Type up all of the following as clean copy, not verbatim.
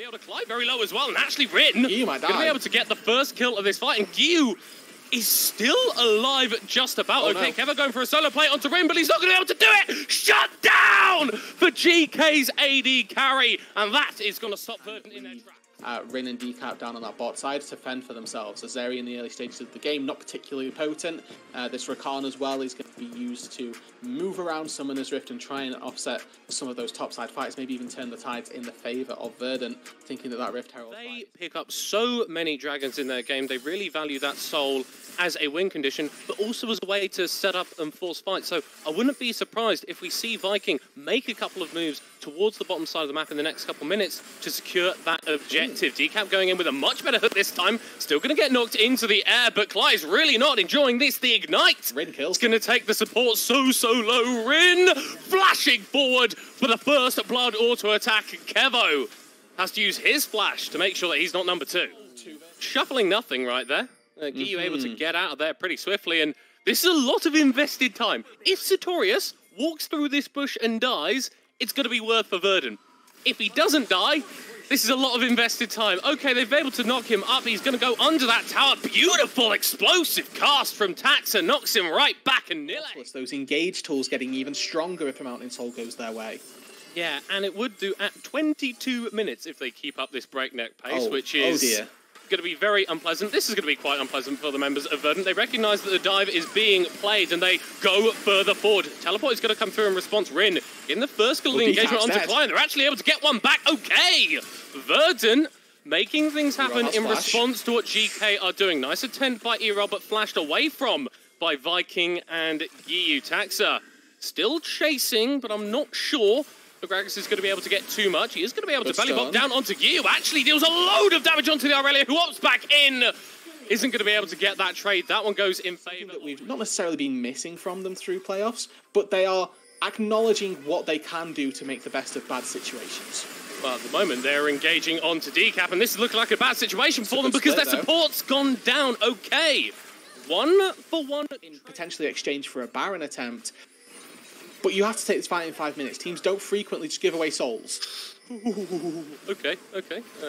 be able to climb very low as well, and actually Rin Giyuu might die. Gonna be able to get the first kill of this fight, and Giyuu is still alive just about. Okay, no. Kehvo going for a solo play onto Rin, but he's not going to be able to do it! Shut down for GK's AD carry, and that is going to stop Verdant in their track. Rin and DeKap down on that bot side to fend for themselves. Zeri in the early stages of the game, not particularly potent. This Rakan as well is going to be used to move around Summoner's Rift and try and offset some of those topside fights, maybe even turn the tides in the favour of Verdant, thinking that Rift Herald They pick up so many dragons in their game. They really value that soul as a win condition, but also as a way to set up and force fights. So I wouldn't be surprised if we see Viking make a couple of moves towards the bottom side of the map in the next couple of minutes to secure that objective. DeKap going in with a much better hook this time. Still going to get knocked into the air, but Klaj really not enjoying this. The ignite Rin kills. It's going to take the support so low. Rin flashing forward for the first blood auto attack. Kehvo has to use his flash to make sure that he's not number 2. Shuffling nothing right there. Giyuu able to get out of there pretty swiftly, and this is a lot of invested time. If Satorius walks through this bush and dies, it's going to be worth for Verdant. If he doesn't die, this is a lot of invested time. Okay, they've been able to knock him up. He's going to go under that tower. Beautiful explosive cast from Taxa, knocks him right back, and Nille. Those engage tools getting even stronger if a Mountain Soul goes their way. Yeah, and it would do at 22 minutes if they keep up this breakneck pace, which is going to be very unpleasant. This is going to be quite unpleasant for the members of Verdant. They recognise that the dive is being played and they go further forward. Teleport is going to come through in response. Rin in the first skill engagement onto Klaj. They're actually able to get one back. Okay, Verdant making things happen in response to what GK are doing. Nice attempt by Eroll, but flashed away from by Viking and Giyuu. Taxa still chasing, but I'm not sure Gragas is going to be able to get too much. He is going to be able to belly bop down onto Giyuu. Actually deals a load of damage onto the Irelia, who opts back in. Isn't going to be able to get that trade. That one goes in favour. That we've not necessarily been missing from them through playoffs, but they are acknowledging what they can do to make the best of bad situations. Well, at the moment, they're engaging onto DeKap, and this is looking like a bad situation for them because their support's gone down. Okay, 1 for 1. In potentially exchange for a Baron attempt. But you have to take this fight in 5 minutes. Teams don't frequently just give away souls. Okay.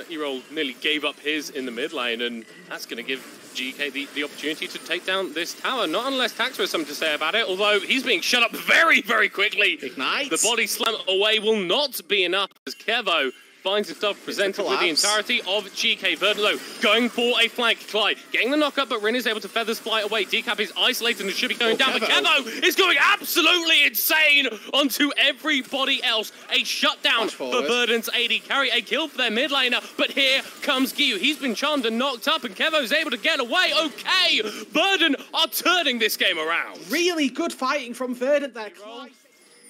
Eroll nearly gave up his in the mid lane, and that's going to give GK the opportunity to take down this tower. Not unless Taxa has something to say about it, although he's being shut up very quickly. Ignite. The body slam away will not be enough as Kehvo finds himself presented with the entirety of GK. Verdant, though, going for a flank. Klaj getting the knock-up, but Rin is able to feathers fly away. DeKap is isolated and should be going down, but Kehvo is going absolutely insane onto everybody else. A shutdown for Verdant's AD carry, a kill for their mid laner, but here comes Giyuu. He's been charmed and knocked up, and Kehvo's able to get away. Okay, Verdant are turning this game around. Really good fighting from Verdant there, Klaj.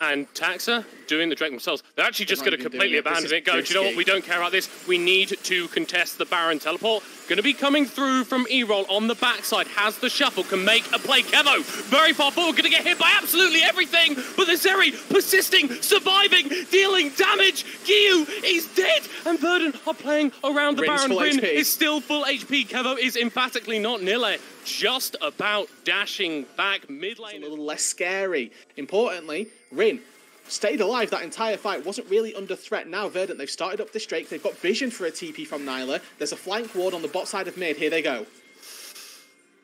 And Taxa doing the Drake themselves. They're actually just going to completely abandon it. Go, do you know what? We don't care about this. We need to contest the Baron teleport. Going to be coming through from Eroll on the backside. Has the shuffle, can make a play. Kehvo very far forward, going to get hit by absolutely everything. But the Zeri persisting, surviving, dealing damage. Giyuu is dead. And Verdant are playing around the Baron. Rin is still full HP. Kehvo is emphatically not. Nille just about dashing back mid lane. A little less scary. Importantly, Rin stayed alive that entire fight, wasn't really under threat. Now Verdant, they've started up this Drake, they've got vision for a TP from Nille. There's a flank ward on the bot side of mid, here they go.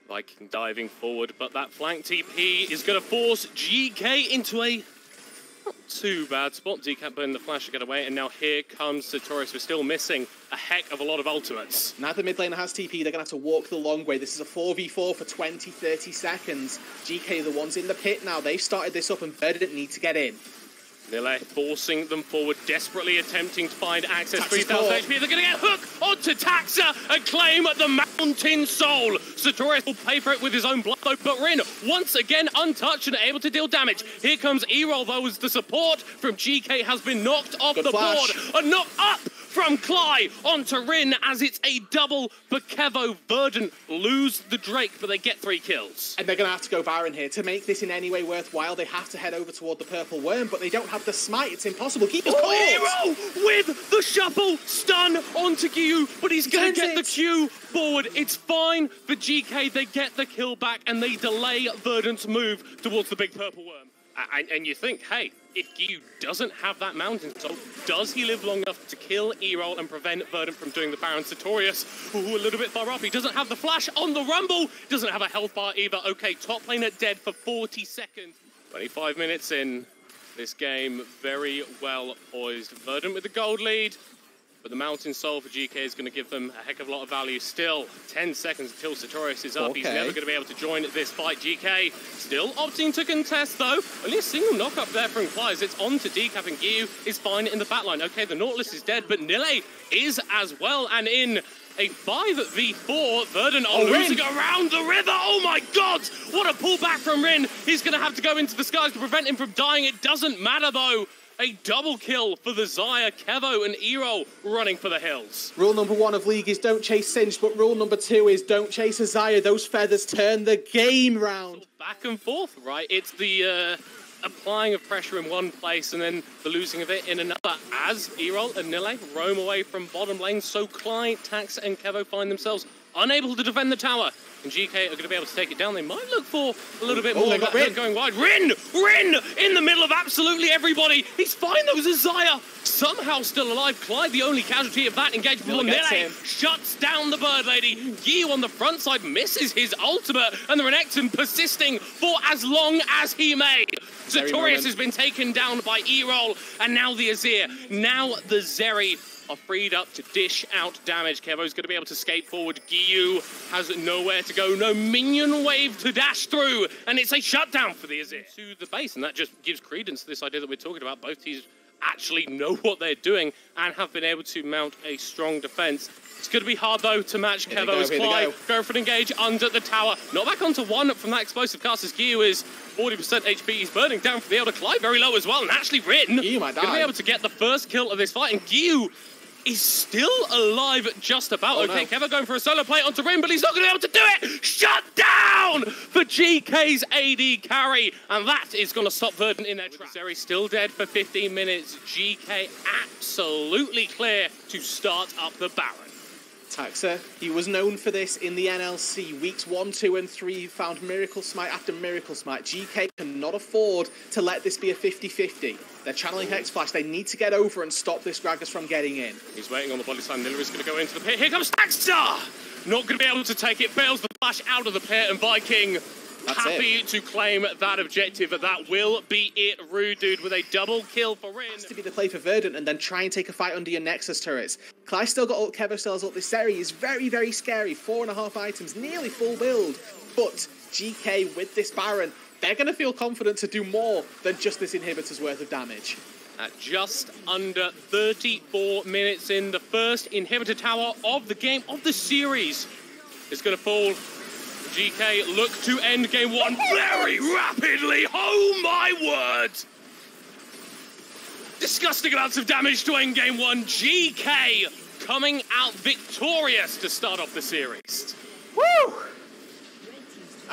Viking diving forward, but that flank TP is going to force GK into a not too bad spot. DeKap burning the flash to get away, and now here comes Satorius. We're still missing a heck of a lot of ultimates. Now the mid laner has TP, they're going to have to walk the long way. This is a 4v4 for 20-30 seconds. GK are the ones in the pit now. They've started this up and Verdant need to get in. Nille forcing them forward, desperately attempting to find access. 3,000 HP. They're going to get hook onto Taxa and claim the Mountain Soul. Satorius will pay for it with his own blood, but Rin once again untouched and able to deal damage. Here comes Eroll, though, as the support from GK has been knocked off the board. A knock up from Klaj onto Rin as it's a double for Kehvo. Verdant lose the Drake, but they get 3 kills. And they're going to have to go Baron here. To make this in any way worthwhile, they have to head over toward the Purple Worm, but they don't have the smite. It's impossible. Eroll with the shuffle stun onto Giyuu, but he's going to get the Q forward. It's fine for GK. They get the kill back, and they delay Verdant's move towards the big Purple Worm. And you think, hey, if Giyuu doesn't have that Mountain Soul, does he live long enough to kill Eroll and prevent Verdant from doing the Baron? Satorius, ooh, a little bit far off. He doesn't have the flash on the Rumbl. Doesn't have a health bar either. Okay, top laner dead for 40 seconds. 25 minutes in. This game very well poised. Verdant with the gold lead. But the Mountain Soul for Geekay is going to give them a heck of a lot of value. Still, 10 seconds until Satorius is up. Okay. He's never going to be able to join this fight. Geekay still opting to contest, though. Only a single knock-up there from Klaj. It's on to DeKap, and Giyuu is fine in the backline. Okay, the Nautilus is dead, but Nille is as well. And in a 5v4, Verdant are losing around the river. Oh my god! What a pullback from Rin. He's going to have to go into the skies to prevent him from dying. It doesn't matter, though. A double kill for the Xayah, Kehvo and Eroll running for the hills. Rule number 1 of League is don't chase Singed, but rule number 2 is don't chase a Xayah. Those feathers turn the game round. Back and forth, right? It's the applying of pressure in one place and then the losing of it in another, as Eroll and Nille roam away from bottom lane. So Klaj, Tax and Kehvo find themselves unable to defend the tower. And Geekay are going to be able to take it down. They might look for a little bit more of that going wide. Rin in the middle of absolutely everybody. He's fine though, Xayah somehow still alive. Klaj, the only casualty of that engagement. Nille shuts down the Bird Lady. Giyuu on the front side misses his ultimate, and the Renekton persisting for as long as he may. Satorius has been taken down by Eroll, and now the Azir, now the Zeri are freed up to dish out damage. Kehvo's going to be able to skate forward. Giyuu has nowhere to go. No minion wave to dash through. And it's a shutdown for the Azir to the base. And that just gives credence to this idea that we're talking about. Both teams actually know what they're doing and have been able to mount a strong defense. It's going to be hard, though, to match Kehvo's Klaj. Go for an engage under the tower. Not back onto 1 from that explosive cast as Giyuu is 40% HP. He's burning down for the Elder. Klaj very low as well. And actually, Rin Giyuu might die. Going to be able to get the first kill of this fight. And Giyuu is still alive just about. Okay, Kehvo going for a solo play onto Rin, but he's not going to be able to do it! Shut down for GK's AD carry, and that is going to stop Verdant in their track. Zeri still dead for 15 minutes. GK absolutely clear to start up the Baron. Taxa, he was known for this in the NLC. Weeks 1, 2, and 3 found Miracle Smite after Miracle Smite. GK cannot afford to let this be a 50-50. They're channeling Hex Flash. They need to get over and stop this Gragas from getting in. He's waiting on the body slam. Nille is going to go into the pit. Here comes Taxa! Not going to be able to take it. Fails the flash out of the pit, and Viking happy to claim that objective. That will be it. Rude Dude with a double kill for Rin. Has to be the play for Verdant, and then try and take a fight under your Nexus turrets. Klaj still got ult, Kehvo still has ult. This Zeri is very, very scary. 4.5 items, nearly full build. But GK with this Baron, they're going to feel confident to do more than just this inhibitor's worth of damage. At just under 34 minutes in, the first inhibitor tower of the game, of the series, is going to fall. GK look to end game 1 very rapidly. Oh my word! Disgusting amounts of damage to end game 1. GK coming out victorious to start off the series. Woo!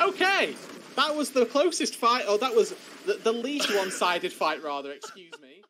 Okay, that was the closest fight, or that was the least one-sided fight, rather, excuse me.